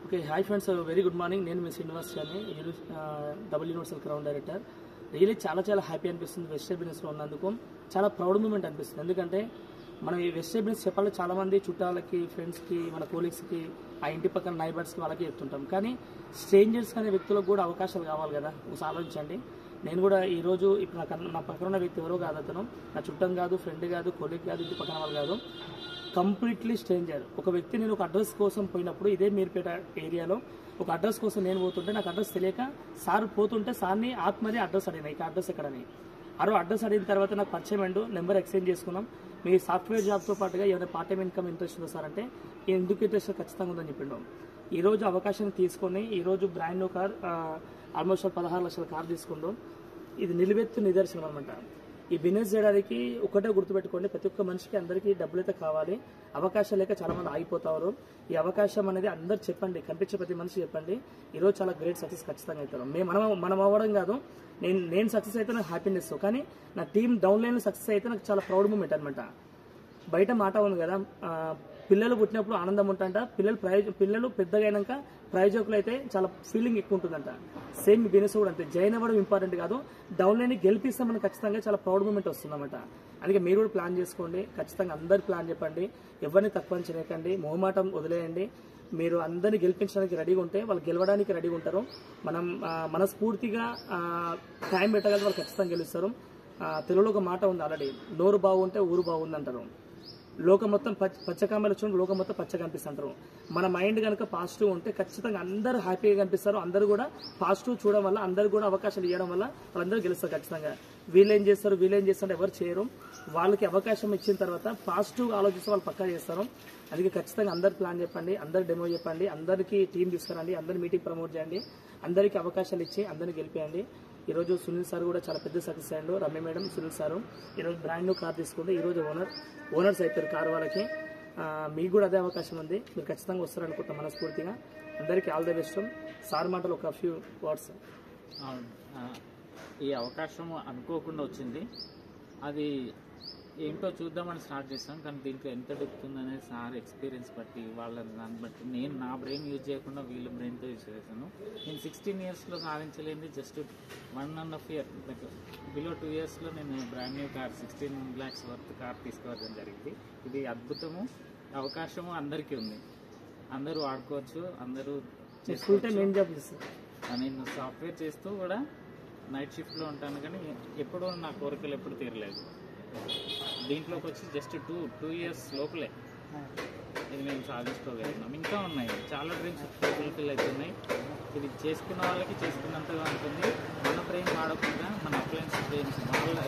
Okay, hi friends, very good morning. నేను మీ శ్రీనివాస్ అని double universal crown director. Really చాలా happy అనిపిస్తుంది వెజిటేబుల్ బిజినెస్లో ఉన్నందుకు. చాలా ప్రౌడ్ మూమెంట్ అనిపిస్తుంది. ఎందుకంటే మనం ఈ వెజిటేబుల్ బిజినెస్ చెప్పాలి చాలామంది చుట్టాలకి, ఫ్రెండ్స్కి, మన కోలీగ్స్కి, ఆ ఇంటి పక్కన నైబర్స్కి వాళ్ళకి చెప్తుంటాం. కానీ స్ట్రేంజర్స్ అనే వ్యక్తులకు కూడా అవకాశాలు కావాలి కదా. ఒకసారి ఆలోచించండి. నేను కూడా ఈరోజు ఇప్పుడు నా పక్కన ఉన్న వ్యక్తి ఎవరో కాదు, అతను నా చుట్టం కాదు, ఫ్రెండ్ కాదు, కొలీగ్ కాదు, ఇంటి పక్కన వాళ్ళు కాదు, కంప్లీట్లీ స్ట్రేంజర్. ఒక వ్యక్తి నేను ఒక అడ్రస్ కోసం పోయినప్పుడు ఇదే మీర్పేట ఏరియాలో ఒక అడ్రస్ కోసం నేను పోతుంటే నాకు అడ్రస్ తెలియక సార్ పోతుంటే సార్ని ఆత్మది అడ్రస్ అడిగిన, ఇక అడ్రస్ ఎక్కడని. అడ్రస్ అడిగిన తర్వాత నాకు పరిచయం అండు, నెంబర్ ఎక్స్చేంజ్ చేసుకున్నాం. మీ సాఫ్ట్వేర్ జాబ్తో పాటుగా ఏమైనా పార్ట్ టైం ఇన్కమ్ ఇంట్రెస్ట్ ఉందో సార్ అంటే ఎందుకు ఇంట్రెస్ట్ ఖచ్చితంగా ఉందని చెప్పిండు. ఈరోజు అవకాశాన్ని తీసుకొని ఈరోజు బ్రాండ్ న్యూ కార్, ఆల్మోస్ట్ 16 లక్షల కార్ తీసుకుందాం. ఇది నిలువెత్తు నిదర్శనం అనమాట. ఈ బిజినెస్ చేయడానికి ఒకటే గుర్తుపెట్టుకోండి, ప్రతి ఒక్క మనిషికి అందరికీ డబ్బులైతే కావాలి. అవకాశాలు లేక చాలా మంది ఆగిపోతారు. ఈ అవకాశం అనేది అందరు చెప్పండి, కనిపించే ప్రతి మనిషి చెప్పండి. ఈరోజు చాలా గ్రేట్ సక్సెస్ ఖచ్చితంగా అవుతారు. మనం అవ్వడం కాదు, నేను సక్సెస్ అయితే నాకు హ్యాపీనెస్, కానీ నా టీం డౌన్ లైన్ సక్సెస్ అయితే నాకు చాలా ప్రౌడ్ మూమెంట్ అనమాట. బయట మాట ఉంది కదా, పిల్లలు పుట్టినప్పుడు ఆనందం ఉంటుందంట, పిల్లలు పెద్దగా అయినాక ప్రయోజకులు అయితే చాలా ఫీలింగ్ ఎక్కువ ఉంటుందంట. సేమ్ బిజినెస్ కూడా అంతే. జాయిన్ అవ్వడం ఇంపార్టెంట్ కాదు, డౌన్ లైన్ గెలిపిస్తే మనకు ఖచ్చితంగా చాలా ప్రౌడ్ మూమెంట్ వస్తుందన్నమాట. అందుకే మీరు కూడా ప్లాన్ చేసుకోండి. ఖచ్చితంగా అందరు ప్లాన్ చెప్పండి, ఎవరిని తక్కువ చేయకండి, మొహమాటం వదిలేయండి. మీరు అందరినీ గెలిపించడానికి రెడీగా ఉంటే వాళ్ళు గెలవడానికి రెడీగా ఉంటారు. మనం మనస్ఫూర్తిగా టైం పెట్టగలిగితే వాళ్ళు ఖచ్చితంగా గెలుస్తారు. తెలుగులో ఒక మాట ఉంది ఆల్రెడీ, నోరు బాగుంటే ఊరు బాగుంది అంటారు. లోకం మొత్తం పచ్చకామలు వచ్చినప్పుడు లోకం మొత్తం పచ్చ కనిపిస్తుంటారు. మన మైండ్ కనుక పాజిటివ్ ఉంటే ఖచ్చితంగా అందరూ హ్యాపీగా కనిపిస్తారు. అందరూ కూడా పాజిటివ్ చూడడం వల్ల, అందరూ కూడా అవకాశాలు ఇవ్వడం వల్ల వాళ్ళందరూ గెలుస్తారు ఖచ్చితంగా. వీళ్ళేం చేస్తారు ఎవరు చేయరు. వాళ్ళకి అవకాశం ఇచ్చిన తర్వాత పాజిటివ్ ఆలోచిస్తే వాళ్ళు పక్కా చేస్తారు. అందుకే ఖచ్చితంగా అందరు ప్లాన్ చెప్పండి, అందరు డెమో చెప్పండి, అందరికీ టీం తీసుకురండి, అందరి మీటింగ్ ప్రమోట్ చేయండి, అందరికీ అవకాశాలు ఇచ్చి అందరినీ గెలిపేయండి. ఈరోజు సునీల్ సార్ కూడా చాలా పెద్ద సక్సెస్ అయ్యాడు. రమ్య మేడం, సునీల్ సారు ఈరోజు బ్రాండ్ న్యూ కార్ తీసుకుంటే ఈరోజు ఓనర్స్ అయిపోయారు కార్ వాళ్ళకి. మీకు కూడా అదే అవకాశం ఉంది, మీరు ఖచ్చితంగా వస్తారనుకుంటాం మనస్ఫూర్తిగా. అందరికీ ఆల్ ది బెస్ట్. సార్ మాటలు ఒక ఫ్యూ వర్డ్స్. ఈ అవకాశం అనుకోకుండా వచ్చింది, అది ఏంటో చూద్దామని స్టార్ట్ చేస్తాం. కానీ దీంట్లో ఎంత దొరుకుతుందనేది సార్ ఎక్స్పీరియన్స్ బట్టి, వాళ్ళ దాన్ని బట్టి నేను నా బ్రెయిన్ యూజ్ చేయకుండా వీళ్ళ బ్రెయిన్తో యూజ్ చేశాను. నేను 16 ఇయర్స్లో సాధించలేని జస్ట్ 1.5 ఇయర్, బిలో 2 ఇయర్స్లో నేను brand new car 16 lakhs worth car తీసుకోవడం జరిగింది. ఇది అద్భుతము, అవకాశము అందరికీ ఉంది, అందరూ వాడుకోవచ్చు, అందరూ చేసుకోవచ్చు. నేను సాఫ్ట్వేర్ చేస్తూ కూడా నైట్ షిఫ్ట్లో ఉంటాను, కానీ ఎప్పుడూ నా కోరికలు ఎప్పుడు తీరలేదు. దీంట్లోకి వచ్చి జస్ట్ 2 years లోపలే ఇది మేము సాధించుకోగలుగుతున్నాం. ఇంకా ఉన్నాయి, చాలా డ్రీమ్స్ ఫుల్ఫిల్ అవుతున్నాయి. ఇది చేసుకున్న వాళ్ళకి చేసుకున్నంతగా ఉంటుంది. మన బ్రెయిన్ వాడకుండా మన అప్లయన్స్ బ్రెయిన్స్ వాళ్ళ